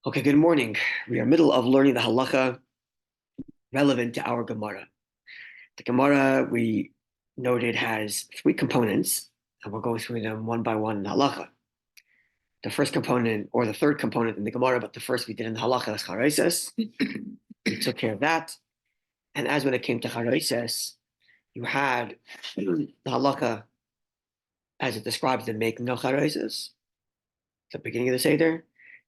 Okay, good morning. We are middle of learning the halacha relevant to our Gemara. The Gemara, we noted, has three components, and we'll go through them one by one in the halacha. The first component, or the third component in the Gemara, but the first we did in the halacha is charaises. We took care of that. And as when it came to charaises, you had the halacha as it describes the making of charaises, the beginning of the Seder,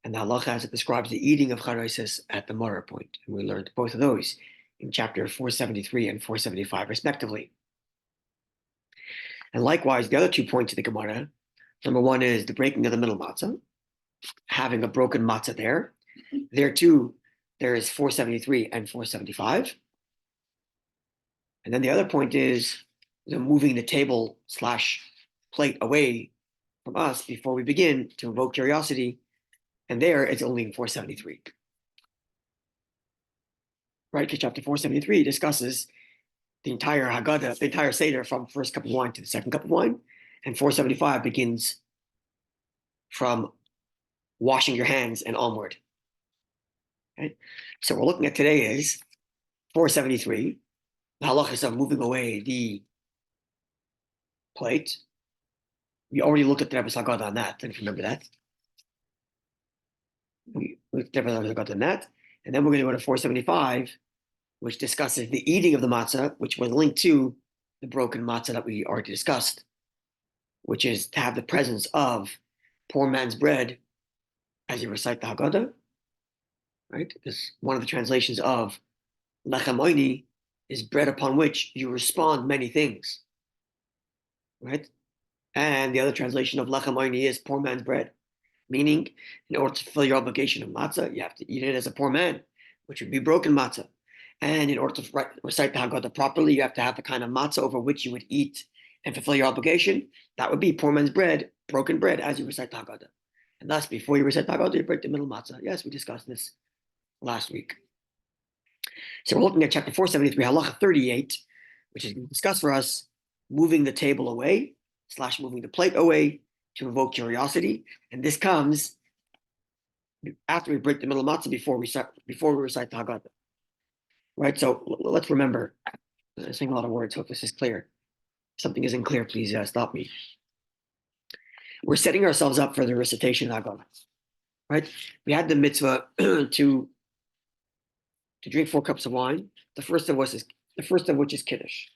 and the halacha as it describes the eating of charaises at the morer point. And we learned both of those in chapter 473 and 475, respectively. And likewise, the other 2 points of the Gemara, number one is the breaking of the middle matzah, having a broken matzah there. There too, there is 473 and 475. And then the other point is moving the table / plate away from us before we begin to invoke curiosity. And there it's only in 473. Right, because chapter 473 discusses the entire Haggadah, the entire Seder from first cup of wine to the second cup of wine. And 475 begins from washing your hands and onward. Okay? So what we're looking at today is 473, the halachas of moving away the plate. We already looked at the Rebbe's Haggadah on that, if you remember that. We looked at the Rebbe's Haggadah on that. And then we're going to go to 475, which discusses the eating of the matzah, which was linked to the broken matzah that we already discussed, which is to have the presence of poor man's bread as you recite the Haggadah, right? Because one of the translations of lechem oini is bread upon which you respond many things, right? And the other translation of lechem oini is poor man's bread, meaning in order to fulfill your obligation of matzah, you have to eat it as a poor man, which would be broken matzah. And in order to recite the Haggadah properly, you have to have the kind of matzah over which you would eat and fulfill your obligation. That would be poor man's bread, broken bread, as you recite the Haggadah. And thus, before you recite the Haggadah, you break the middle matzah. Yes, we discussed this last week. So we're looking at chapter 473, halacha 38, which is discussed for us moving the table away / moving the plate away to invoke curiosity. And this comes after we break the middle matzah before we recite the Haggadah. Right, so let's remember, I'm saying a lot of words, hope this is clear. If something isn't clear, please stop me. We're setting ourselves up for the recitation of Haggadah, right? We had the mitzvah to drink 4 cups of wine. The first of which is Kiddush.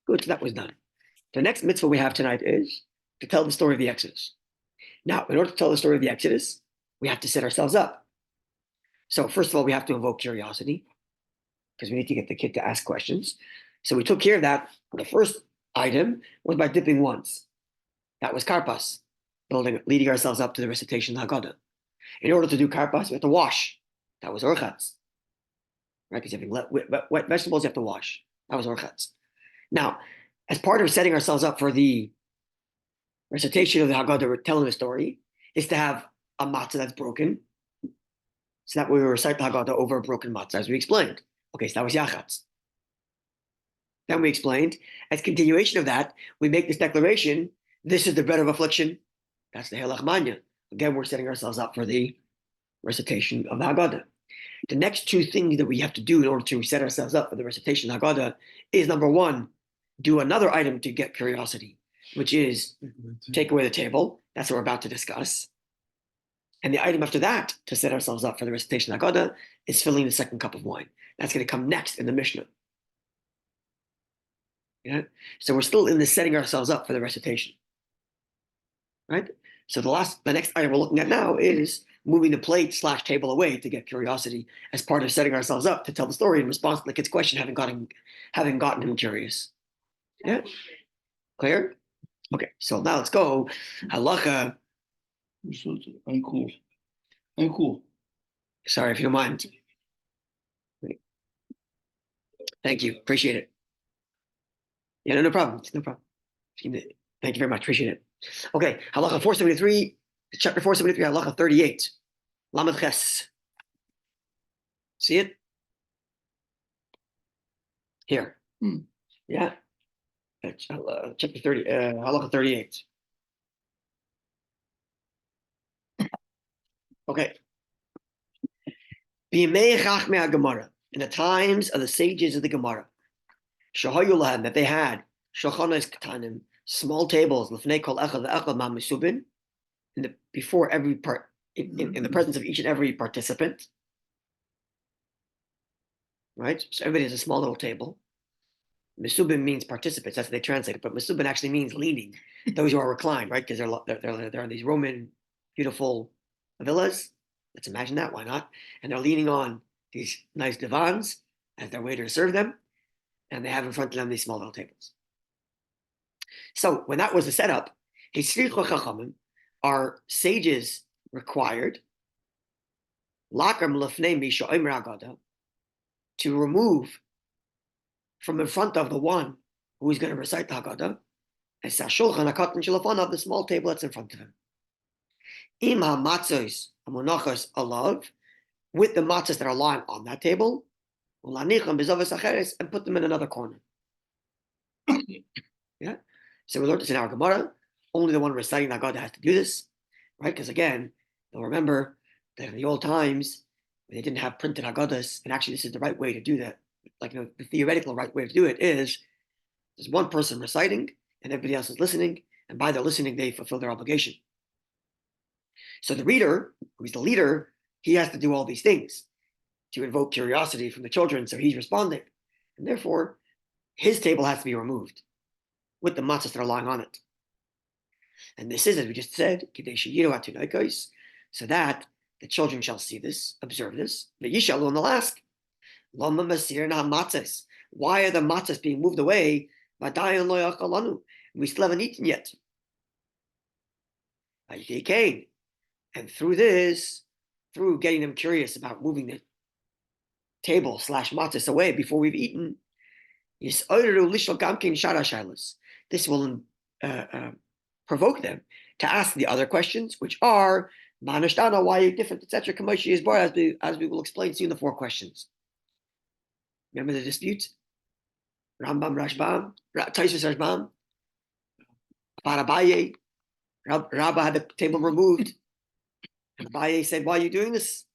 Good, so that was done. The next mitzvah we have tonight is to tell the story of the Exodus. Now, in order to tell the story of the Exodus, we have to set ourselves up. So first of all, we have to invoke curiosity, because we need to get the kid to ask questions. So we took care of that. The first item was by dipping once. That was karpas, leading ourselves up to the recitation of Haggadah. In order to do karpas, we have to wash. That was orchatz. Right? Because if you have wet vegetables, you have to wash. That was orchatz. Now, as part of setting ourselves up for the recitation of the Haggadah, we're telling the story, is to have a matzah that's broken, so that we will recite the Haggadah over a broken matzah, as we explained. Okay, so that was yachatz. Then we explained, as continuation of that, we make this declaration, this is the bread of affliction. That's the Helach Manya. Again, we're setting ourselves up for the recitation of the Haggadah. The next 2 things that we have to do in order to set ourselves up for the recitation of the Haggadah is, number one, do another item to get curiosity, which is take away the table. That's what we're about to discuss. And the item after that, to set ourselves up for the recitation of Haggadah, is filling the second cup of wine. That's going to come next in the Mishnah. Yeah? So we're still in the setting ourselves up for the recitation. Right? So the next item we're looking at now is moving the plate / table away to get curiosity as part of setting ourselves up to tell the story in response to the kid's question, having gotten him curious. Yeah? Clear? Okay, so now let's go. Halacha. Uncool. Sorry, if you don't mind. Thank you. Appreciate it. Yeah, no problem. No problem. Thank you very much. Appreciate it. Okay, halacha 473, chapter 473, halacha 38. Lamed Ches. See it? Here. Yeah. Chapter 30, halacha 38. Okay. B'yemei chachmei Gemara, in the times of the sages of the Gemara, shahayulahem, that they had shulchanos ketanim, small tables, l'fnei kol echad ve'echad ma mesubin, before every part, in the presence of each and every participant, right? So everybody has a small little table. Mesubin means participants. That's what they translate it. But mesubin actually means leaning. Those who are reclined, right? Because they're in these Roman beautiful villas. Let's imagine that. Why not? And they're leaning on these nice divans as their waiters serve them, and they have in front of them these small little tables. So when that was the setup, our sages required to remove from in front of the one who is going to recite the Haggadah, the small table that's in front of him. With the matzahs that are lying on that table, and put them in another corner. Yeah. So we learned this in our Gemara. Only the one reciting the Haggadah has to do this, right? Because again, you'll remember that in the old times, they didn't have printed Haggadahs, and actually this is the right way to do that. Like, the theoretical right way to do it is there's one person reciting and everybody else is listening, and by their listening, they fulfill their obligation. So the reader, who's the leader, he has to do all these things to invoke curiosity from the children, so he's responding. And therefore, his table has to be removed with the matzahs that are lying on it. And this is, as we just said, so that the children shall see this, observe this. The Yishalu, and they'll ask, why are the matzahs being moved away? We still haven't eaten yet. And through this, through getting them curious about moving the table / matzahs away before we've eaten, this will provoke them to ask the other questions, which are, why are you different, etc., as we will explain to you in the 4 questions. Remember the dispute? Rambam, Rashbam, Taisus Rashbam, about Abaye. Rabbi had the table removed. And Abaye said, why are you doing this?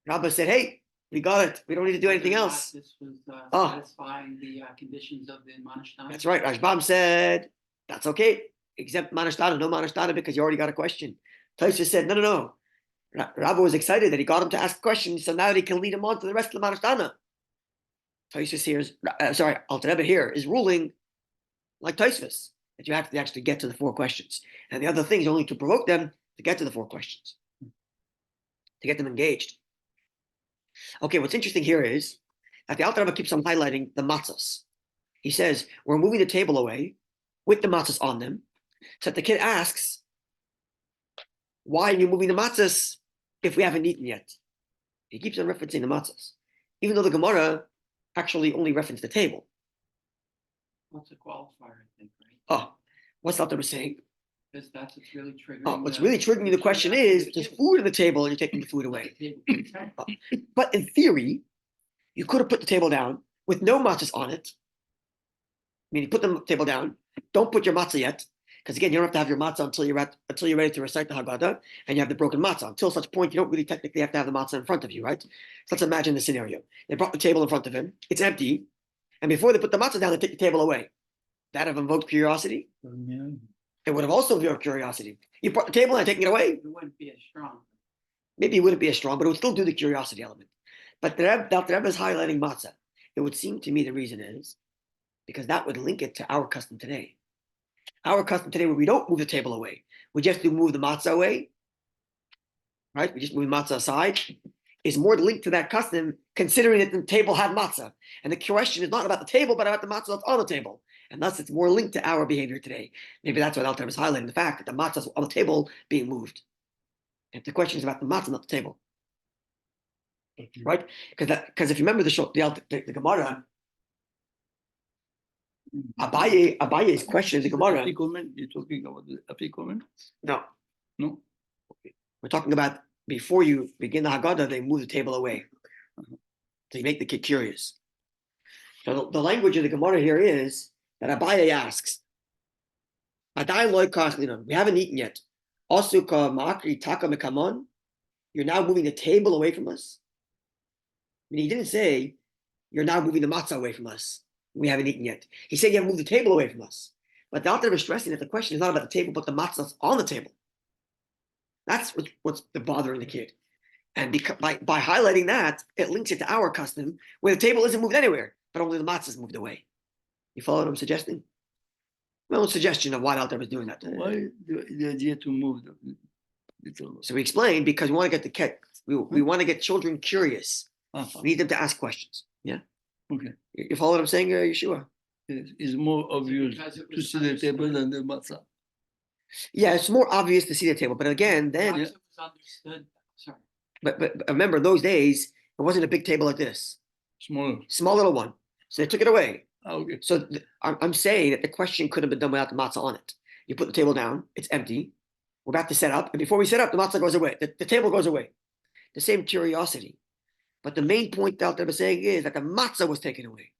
Rabbi said, hey, we got it. We don't need to do anything else. This was satisfying the conditions of the Manashtana. That's right. Rashbam said, that's okay. Exempt Manashtana, no Manashtana, because you already got a question. Taisus said, no. Rabbi was excited that he got him to ask questions, so now he can lead him on to the rest of the Manashtana. Taisus here is, Alter Rebbe here is ruling like Taisus, that you have to actually get to the 4 questions. And the other thing is only to provoke them to get to the 4 questions, to get them engaged. Okay, what's interesting here is that the Alter Rebbe keeps on highlighting the matzahs. He says, we're moving the table away with the matzahs on them, so that the kid asks, why are you moving the matzahs if we haven't eaten yet? He keeps on referencing the matzahs, even though the Gemara actually only referenced the table. What's a qualifier, I think, right? Oh, what's Alter Rebbe saying? Because that's what's really triggering. Oh, what's really triggering the question is, there's food on the table and you're taking the food away. But in theory, you could have put the table down with no matzahs on it. Meaning, put the table down. Don't put your matzah yet, because again, you don't have to have your matzah until you're ready to recite the Haggadah, and you have the broken matzah. Until such point, you don't really technically have to have the matzah in front of you, right? So let's imagine the scenario. They brought the table in front of him. It's empty, and before they put the matzah down, they take the table away. That have invoked curiosity. Yeah. It would have also invoked curiosity. You brought the table and taking it away. It wouldn't be as strong. Maybe it wouldn't be as strong, but it would still do the curiosity element. But the Rebbe is highlighting matzah. It would seem to me the reason is because that would link it to our custom today. Our custom today, where we don't move the table away, we just do move the matzah away, right? We just move matzah aside, is more linked to that custom, considering that the table had matzah. And the question is not about the table, but about the matzah that's on the table. And thus it's more linked to our behavior today. Maybe that's what Alter Rebbe is highlighting, the fact that the matzah is on the table being moved. And the question is about the matzah, not the table. Right? Because if you remember the Gemara, Abaye's question is the Gemara. You're talking about the apikomen? No. No? Okay. We're talking about before you begin the Haggadah, they move the table away. So you make the kid curious. So the language of the Gemara here is that Abaye asks, we haven't eaten yet. Asuka makri taka mekamon. You're now moving the table away from us. mean, he didn't say, you're now moving the matzah away from us. We haven't eaten yet. He said, you have moved the table away from us. But the Alter Rebbe is stressing that the question is not about the table, but the matzah's on the table. That's what's bothering the kid. And because, by highlighting that, it links it to our custom, where the table isn't moved anywhere, but only the matzah's moved away. You follow what I'm suggesting? My own suggestion of why the Alter Rebbe is doing that. Why the idea to move the little? So we explained because we want to get the kid, we want to get children curious. Uh-huh. We need them to ask questions. Yeah. Okay. You follow what I'm saying, Yeshua? It's more obvious Because it to was see the table understood. than the matzah. Yeah, it's more obvious to see the table, but again, then, Once it was understood, sorry. but remember, those days it wasn't a big table like this, Smaller. small little one. So they took it away. Okay. So I'm saying that the question could have been done without the matzah on it. You put the table down, it's empty. We're about to set up, and before we set up, the matzah goes away. The table goes away. The same curiosity. But the main point out there saying is that the matzah was taken away.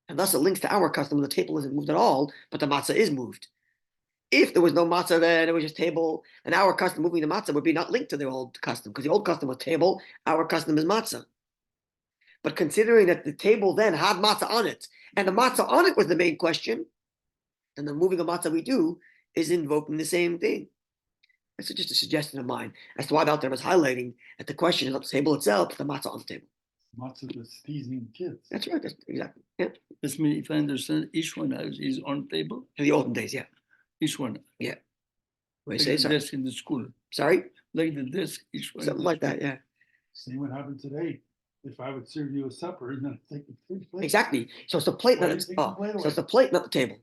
And thus it links to our custom. The table isn't moved at all, but the matzah is moved. If there was no matzah then, it was just table, and our custom moving the matzah would be not linked to the old custom, because the old custom was table, our custom is matzah. But considering that the table then had matzah on it, and the matzah on it was the main question, then the moving of matzah we do is invoking the same thing. That's just a suggestion of mine as to why the Alter Rebbe was highlighting that the question is not the table itself, but the matzah on the table. Matzah was teasing kids. That's right. That's exactly. Yeah. That's me, if I understand, each one has his own table. In the olden days, yeah. Each one. What do you Like say? the Sorry. desk in the school. Sorry? Like the desk, each one. Something like that, yeah. Same what happened today. If I would serve you a supper, and then take the food plate. Exactly. So it's the plate, Why not do you the, take the oh, plate so away? it's the plate, not the table.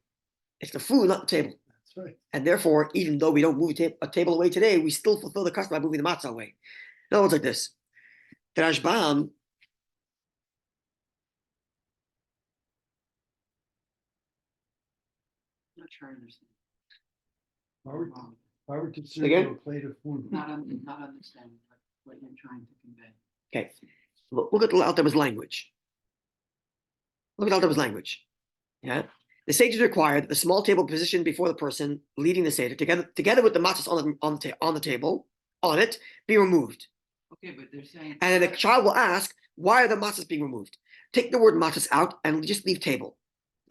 It's the food, not the table. That's right. And therefore, even though we don't move a table away today, we still fulfill the custom by moving the matzah away. In other words, like this. The Rashbam, I'm not sure I understand. If I were to serve Again? you a plate of food. Not understanding what you're trying to convey. okay, look at the Alter Rebbe's language. Look at the Alter Rebbe's language. Yeah. The sages require that the small table positioned before the person leading the seder, together with the matzahs on the table, on it, be removed. Okay, but they're saying. And then the child will ask, why are the matzahs being removed? Take the word matzahs out and just leave table.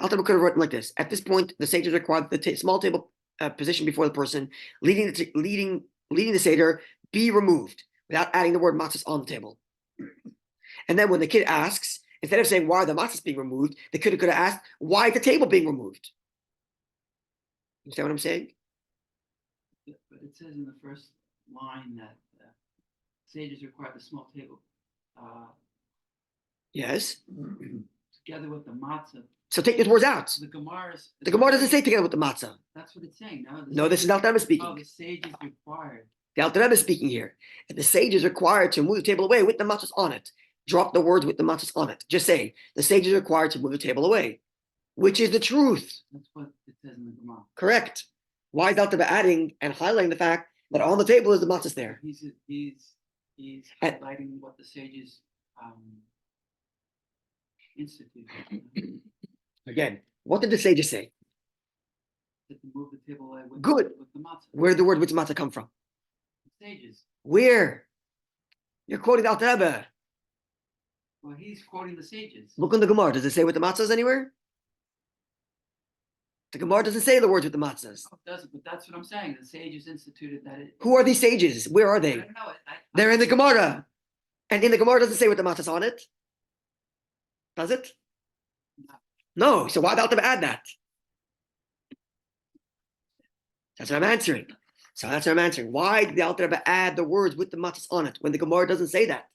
Alter Rebbe could have written like this. At this point, the sages require that the small table position before the person leading the seder be removed without adding the word matzahs on the table. And then when the kid asks, instead of saying why are the matzahs being removed, the kid could have asked, why is the table being removed? You understand what I'm saying? But it says in the first line that sages require the small table Yes. together with the matzah. So take those words out. The Gemara's. The Gemara doesn't say together with the matzah. That's what it's saying. No, this is Alter Rebbe Oh, speaking. the sages required. The Alter Rebbe is speaking here. And the sage is required to move the table away with the matzahs on it. Drop the words with the matzahs on it. Just say, the sage is required to move the table away, which is the truth. That's what it says in the Gemara. Correct. Why is Alter Rebbe adding and highlighting the fact that on the table is the matzahs there? He's And- highlighting what the sages instituted. Again, what did the sages say? To move the table away with, Good. with the matzah. Where did the word with matzah come from? The sages. Where? You're quoting Alter Rebbe. Well, he's quoting the sages. Look in the Gemara. Does it say with the matzahs anywhere? The Gemara doesn't say the words with the matzahs. No, it doesn't, but that's what I'm saying. The sages instituted that. Who are these sages? Where are I they? don't know. They're in the Gemara. And in the Gemara doesn't say with the matzahs on it. Does it? No. So why did Alter Rebbe add that? That's what I'm answering. So that's what I'm answering. Why did the Alter Rebbe add the words with the matzahs on it when the Gemara doesn't say that?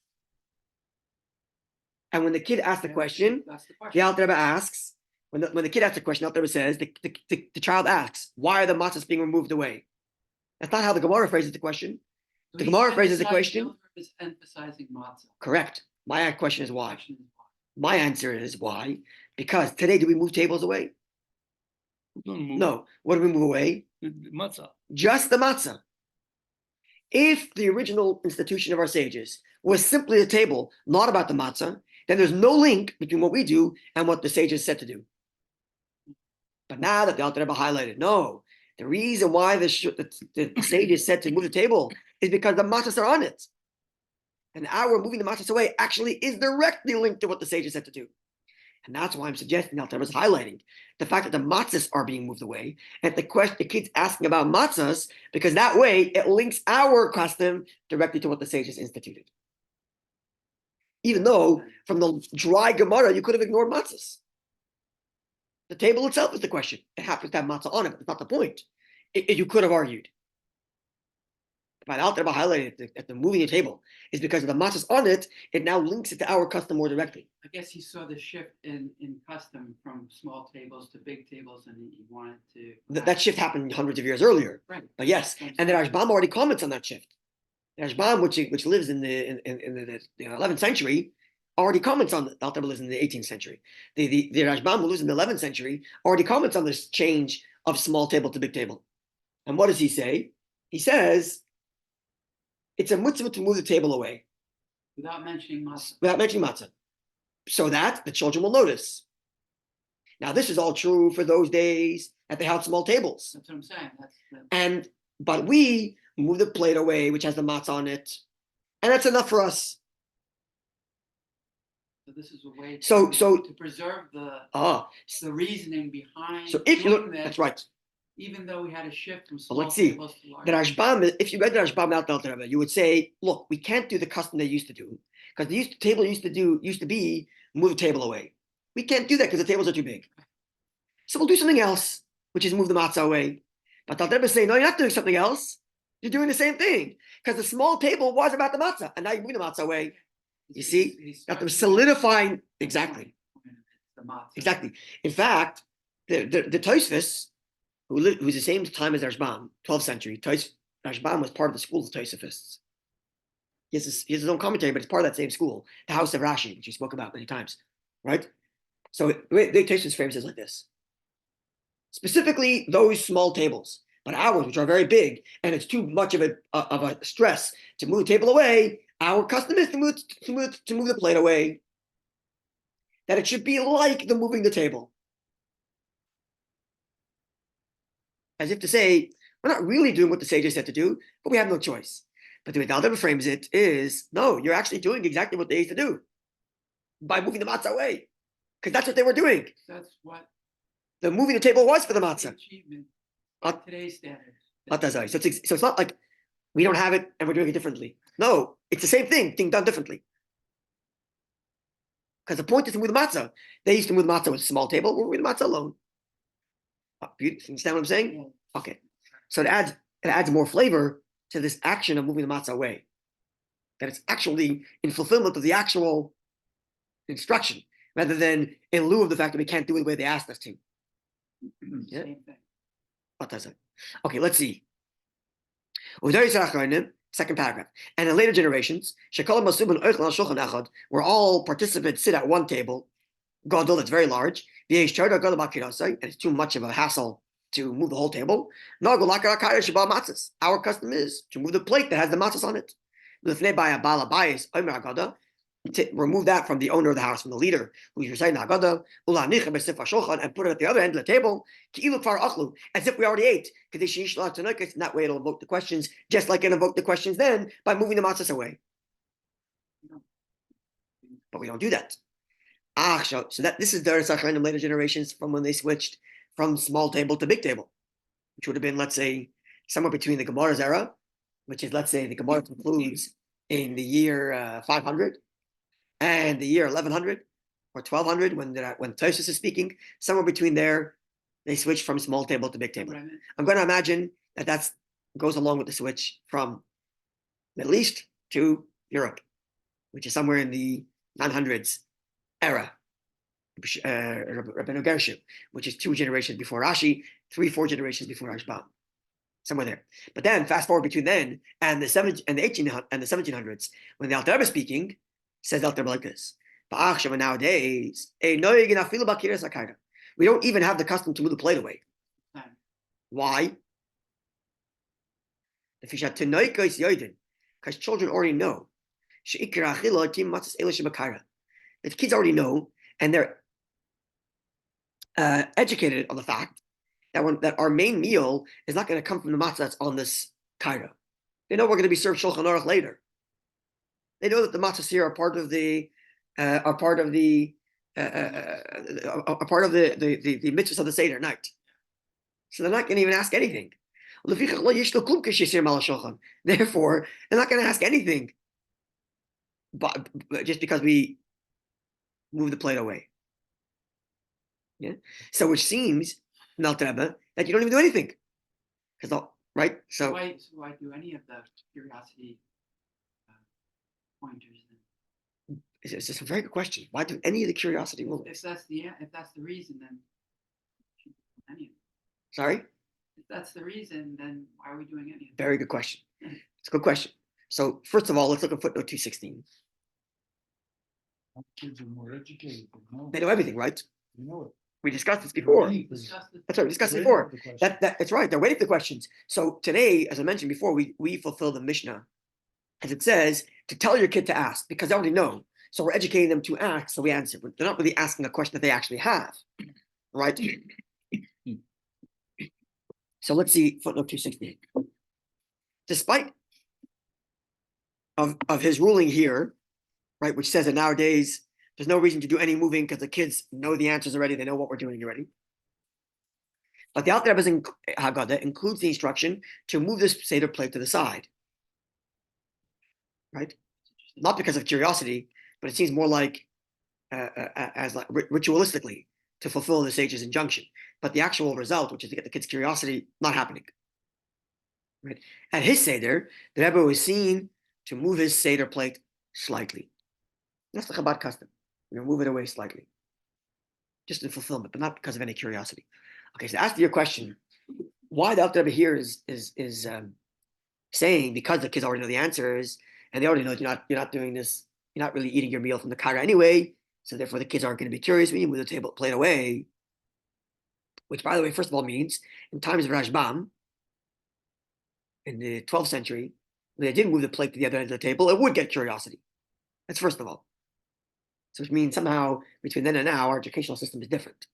And when the kid asks the question, That's the the question. Alter Rebbe asks, when the kid asks the question, the Alter Rebbe says, the child asks, why are the matzahs being removed away? That's not how the Gemara phrases the question. So the he's Gemara phrases the emphasizing- question. Is emphasizing matzah. Correct. My question is why. Question is why. My answer is why. Because today, do we move tables away? Don't move. No. What do we move away? The matzah. Just the matzah. If the original institution of our sages was simply a table, not about the matzah, then there's no link between what we do and what the sages said to do. But now that the Alter Rebbe highlighted, no, the reason why the sages said to move the table is because the matzahs are on it. And our moving the matzahs away actually is directly linked to what the sages said to do. And that's why I'm suggesting Al Rebbe is highlighting the fact that the matzahs are being moved away, and the kids asking about matzahs, because that way it links our custom directly to what the sages instituted. Even though from the dry Gemara you could have ignored matzahs. The table itself is the question. It happens to have matzah on it, but it's not the point. You could have argued. But Al Rebbe highlighted that the moving the table is because of the matzahs on it. It now links it to our custom more directly. I guess he saw the shift in custom from small tables to big tables, and he wanted to. That shift happened hundreds of years earlier. Right. But yes, and the Rashbam already comments on that shift. The Rashbam, which lives in the 11th century, already comments on Al Rebbe lives in the 18th century. The Rashbam, who lives in the 11th century, already comments on this change of small table to big table. And what does he say? He says it's a mitzvah to move the table away without mentioning matzah. Without mentioning matzah, so that the children will notice. Now, this is all true for those days that they had small tables. That's what I'm saying. But we move the plate away, which has the matzah on it, and that's enough for us. So this is a way to preserve the reasoning behind. So if you look, that's right. Even though we had a shift from small Let's see. tables to large. The Rashbam, if you read the Rashbam out there, you would say, look, we can't do the custom they used to do, because the table used to be move the table away. We can't do that because the tables are too big. So we'll do something else, which is move the matzah away. But the Rebbe is saying, no, you're not doing something else. You're doing the same thing, because the small table was about the matzah, and now you move the matzah away. You see, got them solidifying exactly. The matzah. Exactly. In fact, the Tosfos, who's the same time as Rashbam, 12th century. Rashbam was part of the school of Tosfosts. He has his own commentary, but it's part of that same school, the House of Rashi, which we spoke about many times, right? So the Tosfos frames it like this. Specifically, those small tables, but ours, which are very big, and it's too much of a stress to move the table away. Our custom is to move the plate away. That it should be like the moving the table. As if to say, we're not really doing what the sages said to do, but we have no choice. But the way the Al Rebbe frames it is, no, you're actually doing exactly what they used to do by moving the matzah away, because that's what they were doing. That's what the moving the table was for the matzah. Achievement by today's standards. So it's not like we don't have it and we're doing it differently. No, it's the same thing done differently. Because the point is to move the matzah. They used to move the matzah with a small table. We're moving the matzah alone. You understand what I'm saying? Yeah. Okay. So it adds more flavor to this action of moving the matzah away. That it's actually in fulfillment of the actual instruction, rather than in lieu of the fact that we can't do it the way they asked us to. Yeah? Same thing. Okay, let's see. Second paragraph. And in later generations, where all participants sit at one table, gadol, it's very large, and it's too much of a hassle to move the whole table. Our custom is to move the plate that has the matzahs on it. To remove that from the owner of the house, from the leader who's reciting the Haggadah, and put it at the other end of the table, as if we already ate. And that way it'll evoke the questions, just like it invoked the questions then by moving the matzahs away. But we don't do that. So that this is Deres HaChayim later generations from when they switched from small table to big table, which would have been, let's say, somewhere between the Gemara's era, which is, let's say, the Gemara concludes in the year 500, and the year 1100 or 1200 when Tosfos is speaking. Somewhere between there, they switch from small table to big table. I'm going to imagine that goes along with the switch from Middle East to Europe, which is somewhere in the 900s era. Rabbeinu Gershom, which is 2 generations before Rashi, 3-4 generations before Rashbam, somewhere there. But then fast forward between then and the 1700s, when the Al Rebbe is speaking, says Al Rebbe like this: nowadays, we don't even have the custom to move the plate away. Why? Because children already know. The kids already know, and they're educated on the fact that our main meal is not going to come from the matzah that's on this kaira. They know we're going to be served Shulchan Aruch later. They know that the matzahs here are part of the mitzvahs of the Seder night. So they're not going to even ask anything. Therefore, they're not going to ask anything, but just because we move the plate away. Yeah. So which seems, Mel Rebbe, that you don't even do anything. Right? So why do any of the curiosity pointers then? it's just a very good question. Why do any of the curiosity rulings? If that's the reason, then any of them. Sorry? If that's the reason, then why are we doing any of them? Very good question. It's a good question. So first of all, let's look at footnote 216. Kids are more educated. They know everything, right? You know it. We discussed this before. Discuss this. That's right, we discussed it Waiting before. for the question. That's right. They're waiting for the questions. So today, as I mentioned before, we fulfill the Mishnah, as it says, to tell your kid to ask, because they already know. So we're educating them to ask, so we answer. They're not really asking a question that they actually have, right? So let's see footnote 268. Despite of his ruling here, right, which says that nowadays there's no reason to do any moving because the kids know the answers already. They know what we're doing already. But the Alter Rebbe's Haggadah includes the instruction to move this Seder plate to the side, right? Not because of curiosity, but it seems more like as like ritualistically to fulfill the sage's injunction. But the actual result, which is to get the kids' curiosity, not happening. Right? At his Seder, the Rebbe was seen to move his Seder plate slightly. That's the Chabad custom. We're going to move it away slightly. Just in fulfillment, but not because of any curiosity. Okay, so to answer your question, why the Alter Rebbe here is saying because the kids already know the answers and they already know you're not doing this, you're not really eating your meal from the kara anyway, so therefore the kids aren't going to be curious when you move the table plate away. Which, by the way, first of all means in times of Rashbam in the 12th century, when they didn't move the plate to the other end of the table, it would get curiosity. That's first of all. So which means somehow between then and now, our educational system is different.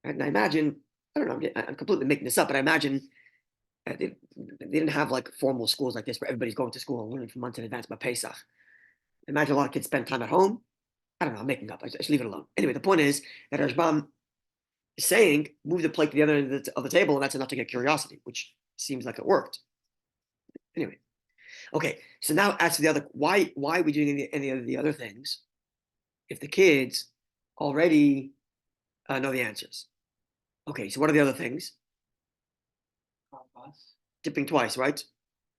And I imagine, I don't know, I'm completely making this up, but I imagine they didn't have like formal schools like this where everybody's going to school and learning for months in advance about Pesach. Imagine a lot of kids spend time at home. I don't know, I'm making up. I just leave it alone. Anyway, the point is that Rashbam is saying, move the plate to the other end of the table, and that's enough to get curiosity, which seems like it worked. Anyway, okay, so now as to the other, why are we doing any of the other things if the kids already know the answers? Okay, so what are the other things? Dipping twice, right?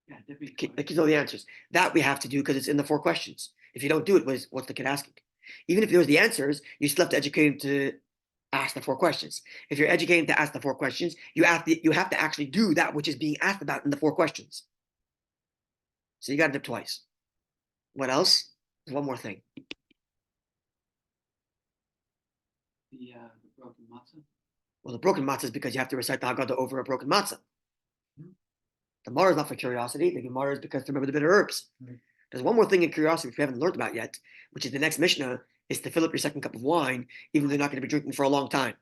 Yeah, dipping The twice. kids know the answers. That we have to do because it's in the 4 questions. If you don't do it, what's the kid asking? Even if there was the answers, you still have to educate him to ask the 4 questions. If you're educating to ask the 4 questions, you have to actually do that which is being asked about in the 4 questions. So you got to dip twice. What else? There's one more thing. The broken matzah. Well, the broken matzah is because you have to recite the Haggadah over a broken matzah. The Gemara is not for curiosity. The Gemara is because to remember the bitter herbs. There's one more thing in curiosity which we haven't learned about yet, which is the next Mishnah is to fill up your second cup of wine, even though they're not going to be drinking for a long time.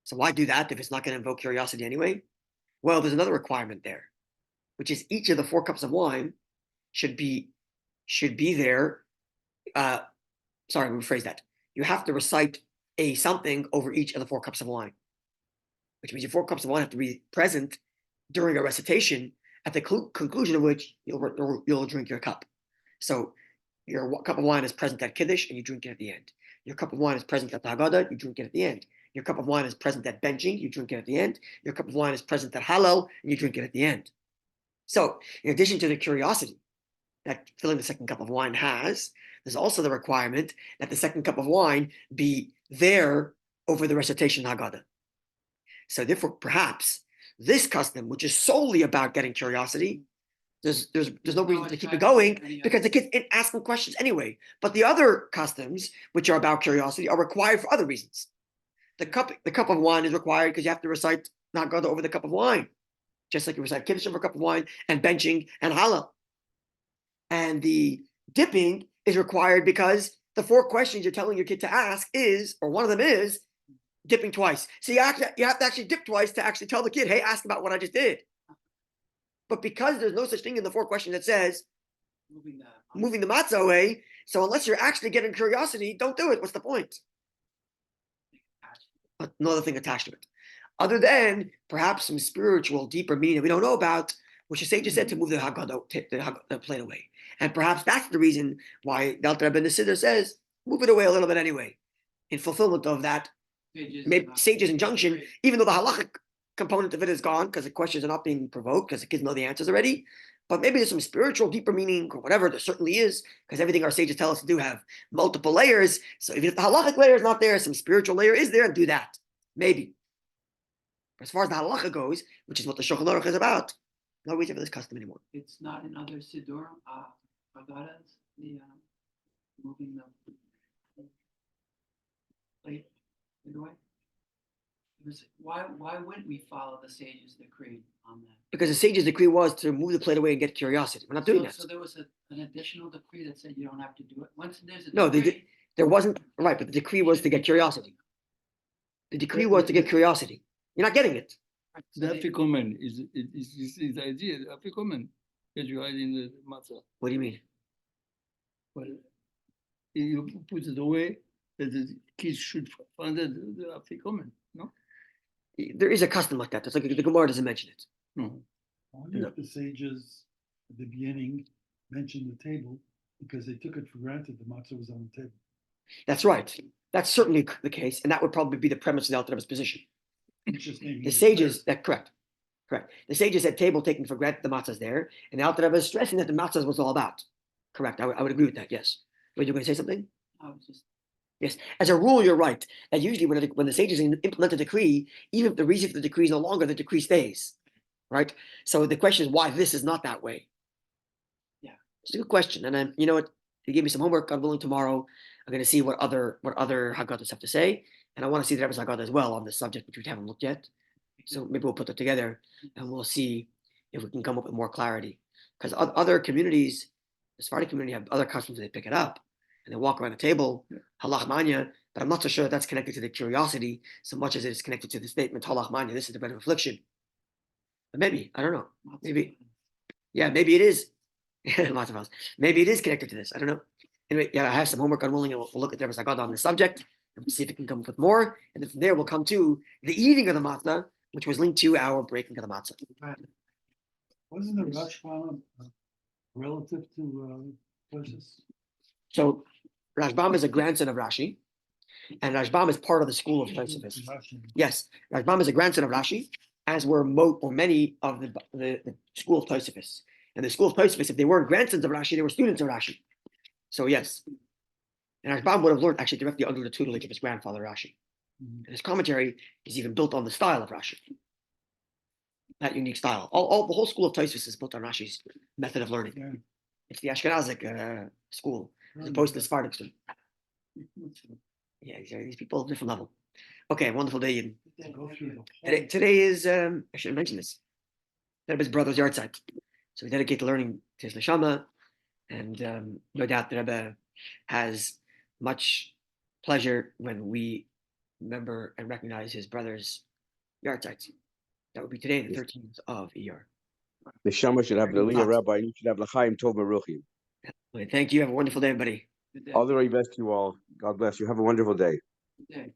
So why do that if it's not going to invoke curiosity anyway? Well, there's another requirement there, which is each of the 4 cups of wine should be there. Sorry, we rephrase that. You have to recite a something over each of the 4 cups of wine, which means your 4 cups of wine have to be present during a recitation, at the conclusion of which you'll drink your cup. So your cup of wine is present at Kiddush, and you drink it at the end. Your cup of wine is present at the Haggadah, you drink it at the end. Your cup of wine is present at benching, you drink it at the end. Your cup of wine is present at Hallel, and you drink it at the end. So in addition to the curiosity that filling the second cup of wine has, there's also the requirement that the second cup of wine be there over the recitation Haggadah. So therefore, perhaps this custom, which is solely about getting curiosity, there's no reason to keep it going because the kids ain't asking questions anyway. But the other customs, which are about curiosity, are required for other reasons. The cup of wine is required because you have to recite Haggadah over the cup of wine, just like you recite Kiddush over a cup of wine and benching and Hallel. And the dipping is required because the 4 questions you're telling your kid to ask is, or one of them is, dipping twice. So you have to actually dip twice to actually tell the kid, hey, ask about what I just did. But because there's no such thing in the 4 questions that says, moving the matzah away. So unless you're actually getting curiosity, don't do it. What's the point? Another thing attached to it. Other than perhaps some spiritual, deeper meaning we don't know about, which the sages said to move the the plate away. And perhaps that's the reason why the Alter Rebbe in the Siddur says, move it away a little bit anyway, in fulfillment of that maybe sage's injunction, even though the halachic component of it is gone because the questions are not being provoked because the kids know the answers already. But maybe there's some spiritual, deeper meaning or whatever. There certainly is, because everything our sages tell us to do have multiple layers. So even if the halachic layer is not there, some spiritual layer is there, and do that. Maybe. But as far as the halacha goes, which is what the Shulchan Aruch is about, no reason for this custom anymore. It's not in other Siddur, Agadas, the moving the plate away. Why wouldn't we follow the sage's decree on that? Because the sage's decree was to move the plate away and get curiosity. We're not doing that. So there was an additional decree that said you don't have to do it. Once there's a No, decree, there wasn't, right, but the decree was to get curiosity. The decree was to get curiosity. You're not getting it. so The they- afikomen is the idea. The afikomen that you hide in the matzah. What do you mean? Well, you put it away that the kids should find the afikomen. No, There is a custom like that. That's like the Gemara doesn't mention it. no. I wonder if the sages at the beginning mentioned the table because they took it for granted the matzah was on the table. That's right. That's certainly the case, and that would probably be the premise of the Alter Rebbe's position. It's just making The it sages, clear. that correct. The sages said table taken for granted the matzah's there, and the Alter Rebbe is stressing that the matzah was all about. Correct. I would agree with that. Yes. Were you going to say something? I was just Yes. As a rule, you're right. That usually when the sages implement a decree, even if the reason for the decree is no longer, the decree stays. Right. So the question is why this is not that way. Yeah. It's a good question, and then you know what? You gave me some homework. God willing, tomorrow I'm going to see what other Haggadahs have to say, and I want to see the Rebbe's Haggadah as well on this subject, which we haven't looked yet. So maybe we'll put that together, and we'll see if we can come up with more clarity. Because other communities, the Sephardi community, have other customs. They pick it up and they walk around the table, halach manya. But I'm not so sure that that's connected to the curiosity so much as it is connected to the statement halach manya. This is the bread of affliction. But maybe I don't know. Maybe. Yeah, maybe it is. Lots of us. Maybe it is connected to this. I don't know. Anyway, yeah, I have some homework unwilling, and we'll look at the Rebbe's Haggadah on the subject, and we'll see if we can come up with more. And then from there, we'll come to the eating of the matzah, which was linked to our breaking of the matzah. Wasn't the Rashbam relative to Tosis? So Rashbam is a grandson of Rashi, and Rashbam is part of the school of Tosafos. Yes, Rashbam is a grandson of Rashi, as were many of the school of Tosafos. And the school of Tosafos, if they weren't grandsons of Rashi, they were students of Rashi. So yes, and Rashbam would have learned actually directly under the tutelage of his grandfather Rashi. And his commentary is even built on the style of Rashi. That unique style. The whole school of Tosfos is built on Rashi's method of learning. Yeah. It's the Ashkenazic school, as opposed to the Sephardic school. Yeah, these people are different level. Okay, wonderful day, Eden. Go through the whole- Today is, I should have mentioned this, Rebbe's brother's yard site. So we dedicate the learning to his neshama, and no doubt the Rebbe has much pleasure when we remember and recognize his brother's yard sites. That would be today, the 13th of Iyar. The Shama should have the Good Aliyah thought. Rabbi, you should have L'chaim Tov Baruchim. Okay, thank you. Have a wonderful day, everybody. Good day. All the very best to you all. God bless you. Have a wonderful day. Good day.